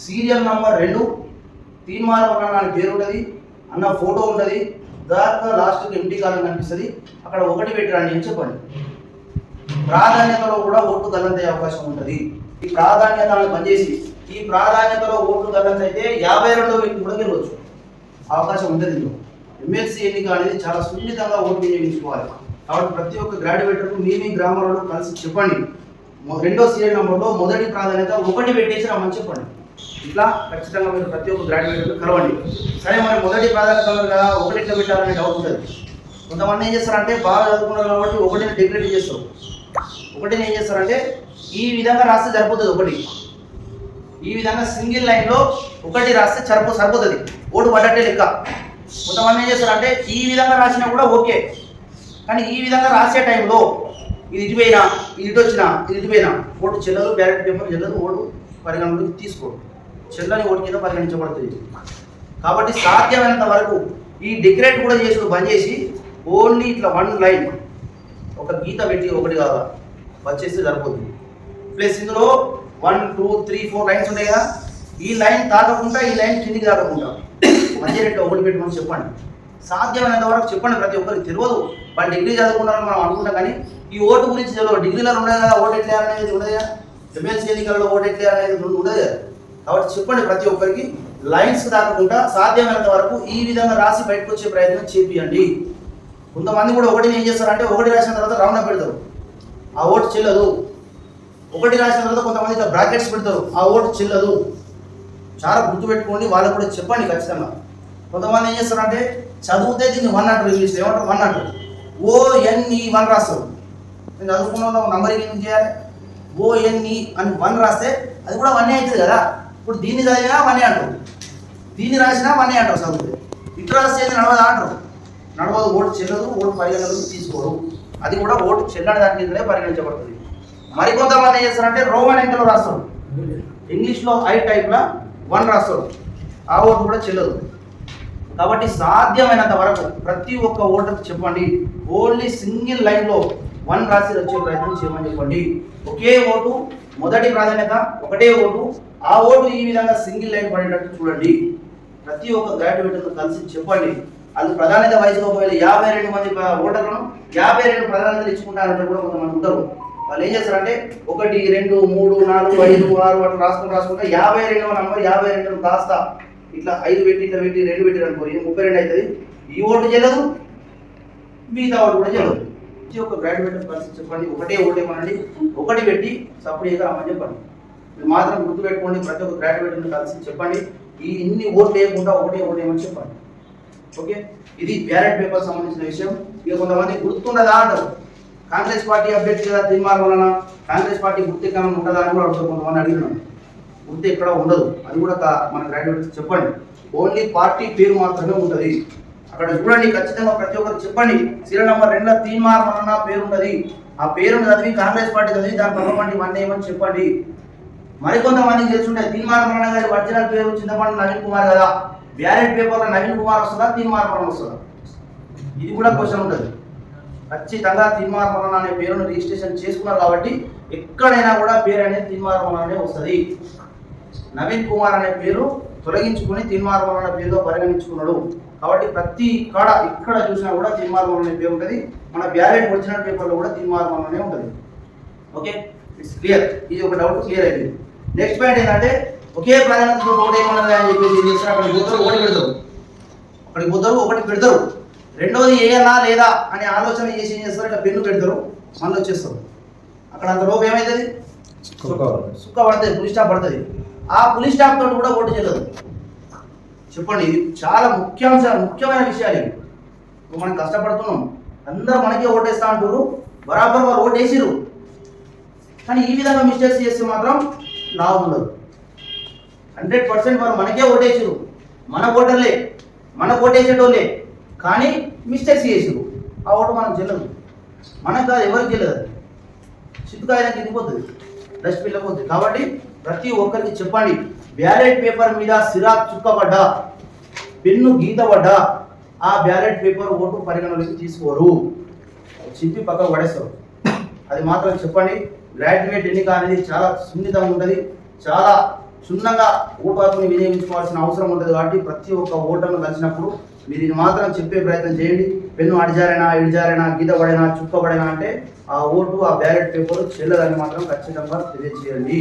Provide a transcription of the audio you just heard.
Serial number 2 తీర్మానం అని పేరు ఉంటుంది, అన్న ఫోటో ఉంటుంది, దాకా లాస్ట్కి ఎంటీ కాలం కనిపిస్తుంది, అక్కడ 1 పెట్టిరండి అని చెప్పండి. ప్రాధాన్యతలో కూడా ఓట్లు గల్లంతయ్యే అవకాశం ఉంటుంది. ఈ ప్రాధాన్యతలను పనిచేసి ఈ ప్రాధాన్యతలో ఓట్లు గల్లంతైతే 52వ వ్యక్తి కూడా గెలవచ్చు, అవకాశం ఉంటుంది. ఇందులో ఎమ్మెల్సీ ఎన్నిక అనేది చాలా సున్నితంగా ఓటు వినియోగించుకోవాలి. కాబట్టి ప్రతి ఒక్క గ్రాడ్యుయేటర్కు మీ గ్రామాలలో కలిసి చెప్పండి, 2వ సీరియల్ నెంబర్లో మొదటి ప్రాధాన్యత 1 పెట్టేసి రమ్మని చెప్పండి. ఇట్లా ఖచ్చితంగా మీరు ప్రతి ఒక్క గ్రాడ్యుయేటర్లు కలవండి. సరే, మరి మొదటి ప్రాధాన్యత కదా 1 ఎట్లా పెట్టాలనే డౌట్ ఉంటుంది. కొంతమంది ఏం చేస్తారంటే బాగా చదువుకున్నారు కాబట్టి 1ని డిగ్రేడ్ చేస్తారు. 1ని ఏం చేస్తారంటే ఈ విధంగా రాస్తే సరిపోతుంది. 1 ఈ విధంగా సింగిల్ లైన్లో 1 రాస్తే సరిపోతుంది, ఓటు పడ్డట్టే లెక్క. కొంతమంది ఏం చేస్తారంటే ఈ విధంగా రాసినా కూడా ఓకే, కానీ ఈ విధంగా రాసే టైంలో ఇది ఇటు పోయినా, ఇది ఇటు వచ్చినా, ఇది ఇటు పోయినా ఓటు చెల్లదు, బ్యాలెట్ పేపర్ చెల్లదు, ఓటు పరిగణలోకి తీసుకోడు, చెల్లని ఓటు కింద పరిగణించబడుతుంది. కాబట్టి సాధ్యమైనంత వరకు ఈ డిక్రేట్ కూడా చేసుడు బంద్ చేసి ఓన్లీ ఇట్లా 1 లైన్ ఒక గీత పెట్టి 1 కాదా వచ్చేసి సరిపోతుంది. ప్లస్ ఇందులో 1 2 3 4 లైన్స్ ఉంటాయి కదా, ఈ లైన్ తాకకుండా ఈ లైన్ కిందికి తాకకుండా మధ్య రెట్టు 1 పెట్టమని చెప్పండి. సాధ్యమైనంత వరకు చెప్పండి. ప్రతి ఒక్కరికి తెలియదు, వాళ్ళు డిగ్రీ చదువుకుంటారని మనం అనుకుంటాం, కానీ ఈ ఓటు గురించి తెలియదు. డిగ్రీలో ఉండదు కదా, ఓటు ఎట్లా అనేది ఉండదు కదా, ఎమ్మెల్సీ ఎన్నికల్లో ఓటు ఎట్లా అనేది ఉండదు కదా. కాబట్టి చెప్పండి ప్రతి ఒక్కరికి, లైన్స్ తాకకుండా సాధ్యమైనంత వరకు ఈ విధంగా రాసి బయటకు వచ్చే ప్రయత్నం చేపియండి. కొంతమంది కూడా 1ని ఏం చేస్తారంటే 1 రాసిన తర్వాత రౌండ్ అప్ పెడతారు, ఆ ఓటు చెల్లదు. 1 రాసిన తర్వాత కొంతమంది ఇట్లా బ్రాకెట్స్ పెడతారు, ఆ ఓటు చెల్లదు. చాలా గుర్తుపెట్టుకోండి, వాళ్ళకు కూడా చెప్పండి ఖచ్చితంగా. కొంతమంది ఏం చేస్తారంటే చదివితే దీన్ని 1 అంటారు, ఇంగ్లీష్లో ఏమంటారు 1 అంటారు, ONE1 రాస్తారు. నేను చదువుకున్న నంబరింగ్ ఏం చేయాలి, ONE అని 1 రాస్తే అది కూడా 1 అవుతుంది కదా. ఇప్పుడు దీన్ని చదివినా 1 అంటారు, దీన్ని రాసినా 1 అంటారు. చదివితే ఇటు రాస్తే నడవదు అంటారు, నడవదు, ఓటు చెల్లదు, ఓటు పరిగణలోకి తీసుకోరు, అది కూడా ఓటు చెల్లని దాని కిందనే పరిగణించబడుతుంది. మరికొంతమంది ఏం చేస్తారంటే రోమన్ అంకెలో రాస్తారు, ఇంగ్లీష్లో I టైప్లో 1 రాస్తారు, ఆ ఓటు కూడా చెల్లదు. కాబట్టి సాధ్యమైనంత వరకు ప్రతి ఒక్క ఓటర్కి చెప్పండి, ఓన్లీ సింగిల్ లైన్లో 1 రాసి వచ్చే ప్రయత్నం చేయమని చెప్పండి. ఒకే ఓటు, మొదటి ప్రాధాన్యత 1 ఓటు, ఆ ఓటు ఈ విధంగా సింగిల్ లైన్ పడేటట్టు చూడండి. ప్రతి ఒక్క గ్రాడ్యుయేట్ను కలిసి చెప్పండి. అది ప్రాధాన్యత వయసులో ఒకవేళ 52 మంది ఓటర్లను 52 ప్రాధాన్యతలు ఇచ్చుకుంటారంటే కూడా కొంతమంది ఉంటారు. వాళ్ళు ఏం చేస్తారంటే 1 2 3 4 5 6 అట్లా రాసుకుంటే 52వ నంబర్ 52 కాస్త ఇట్లా 5 పెట్టి ఇట్లా పెట్టి 2 పెట్టి అనుకో 32 అవుతుంది. ఈ ఓటు చెల్లదు, మిగతా ఓటు కూడా చెల్లదు. ప్రతి ఒక్క గ్రాడ్యుయేట్ కలిసి చెప్పండి, 1 ఓటు ఏమనండి, 1 పెట్టి సపోర్ట్ చేయగలమని చెప్పండి. మీరు మాత్రం గుర్తుపెట్టుకోండి, ప్రతి ఒక్క గ్రాడ్యుయేట్ని కలిసి చెప్పండి, ఈ ఇన్ని ఓట్లు వేయకుండా 1 ఓటు ఏమని చెప్పండి. ఓకే, ఇది బ్యాలెట్ పేపర్ సంబంధించిన విషయం. ఇక కొంతమంది గుర్తుండదా అంటారు, కాంగ్రెస్ పార్టీ అభ్యర్థి కదా తీర్మానం వలన కాంగ్రెస్ పార్టీ గుర్తు ఎక్కడ ఉంటుందా అని కూడా అడుగుతారు. కొంతమంది అడిగినాం, గుర్తు ఎక్కడ ఉండదు, అది కూడా మన గ్రాడ్యుయేట్స్ చెప్పండి. ఓన్లీ పార్టీ పేరు మాత్రమే ఉంటుంది. అక్కడ చూడండి, ఖచ్చితంగా ప్రతి ఒక్కరు చెప్పండి, సీరియల్ నెంబర్ 2లో తీర్మానం వలన పేరు ఉంటుంది, ఆ పేరును చదివి కాంగ్రెస్ పార్టీ చదివి దాని పక్కపండి 1 ఏమని చెప్పండి. మరికొంతమందికి తెలుసుంటే తీర్మానం వలన గారి ఒరిజినల్ పేరు చింతపండు నవీన్ కుమార్ కదా, బ్యాలెట్ పేపర్లో నవీన్ కుమార్ వస్తుందా, తీర్మానం వలన వస్తుందా, ఇది కూడా క్వశ్చన్ ఉంటుంది. ఖచ్చితంగా తీర్మానం వలన అనే పేరును రిజిస్ట్రేషన్ చేసుకున్నారు కాబట్టి ఎక్కడైనా కూడా పేరు అనేది తీర్మానం వలననే వస్తుంది. నవీన్ కుమార్ అనే పేరు తొలగించుకుని తీర్మానం వలన పేరుగా పరిగణించుకున్నాడు. కాబట్టి ప్రతి కాడ ఇక్కడ చూసినా కూడా తీర్మానం వలన పేరు ఉంటుంది. మన బ్యాలెట్ ఒరిజినల్ పేపర్లో కూడా తీర్మానం వలనే ఉంటుంది. Okay, it's clear. ఇది ఒక డౌట్ క్లియర్ అయింది. నెక్స్ట్ పాయింట్ ఏంటంటే ఒకే ప్రాధాన్యతతో ఓటు ఏమన్నది అని చెప్పేసి ఏం చేస్తారు, అక్కడికి పోతారు, 1 పెడతారు, అక్కడికి పోతారు, 1 పెడతారు. రెండోది వేయాలా లేదా అనే ఆలోచన చేసి ఏం చేస్తారు, ఇట్లా పెన్ను పెడతారు, మళ్ళీ వచ్చేస్తారు. అక్కడ అంత లోపు ఏమవుతుంది, సుక్క పడుతుంది, పులి స్టాప్ పడుతుంది. ఆ పులి స్టాప్ తోటి కూడా ఓటు చెల్లదు. చెప్పండి, ఇది చాలా ముఖ్యమైన విషయాలు ఇవి. ఇప్పుడు మనం కష్టపడుతున్నాం, అందరూ మనకే ఓటేస్తా అంటారు, బరాబర్ వారు ఓటు వేసిరు, కానీ ఈ విధంగా మిస్టేక్స్ చేస్తే మాత్రం లాభం ఉండదు. 100% వారు మనకే ఓటేసిరు, మన ఓటర్లే, మన ఓటేసేటోళ్ళే, కానీ మిస్టేక్స్ చేసిరు, ఆ ఓటు మనకు చెల్లదు. మనకు కాదు, ఎవరికి చెల్లదు, చిత్తుకాయన కిందిపోతుంది, డస్ట్బిన్లో పోతుంది. కాబట్టి ప్రతి ఒక్కరికి చెప్పండి, బ్యాలెట్ పేపర్ మీద సిరా చుక్కబడ్డా, పెన్ను గీతబడ్డా ఆ బ్యాలెట్ పేపర్ ఓటు పరిగణలోకి తీసుకోరు, చింపి పక్కకు పడేస్తారు. అది మాత్రం చెప్పండి. గ్రాడ్యుయేట్ ఎన్నిక అనేది చాలా సున్నితంగా ఉంటుంది, చాలా క్షుణ్ణంగా ఓటు హక్కుని వినియోగించుకోవాల్సిన అవసరం ఉంటుంది. కాబట్టి ప్రతి ఒక్క ఓటర్ను కలిసినప్పుడు మీరు ఇది మాత్రం చెప్పే ప్రయత్నం చేయండి. పెన్ను అడిజారైనా ఇడిజారైనా గీత పడైనా చుక్క పడైనా అంటే ఆ ఓటు ఆ బ్యాలెట్ పేపర్ చెల్లదని మాత్రం ఖచ్చితంగా తెలియజేయండి.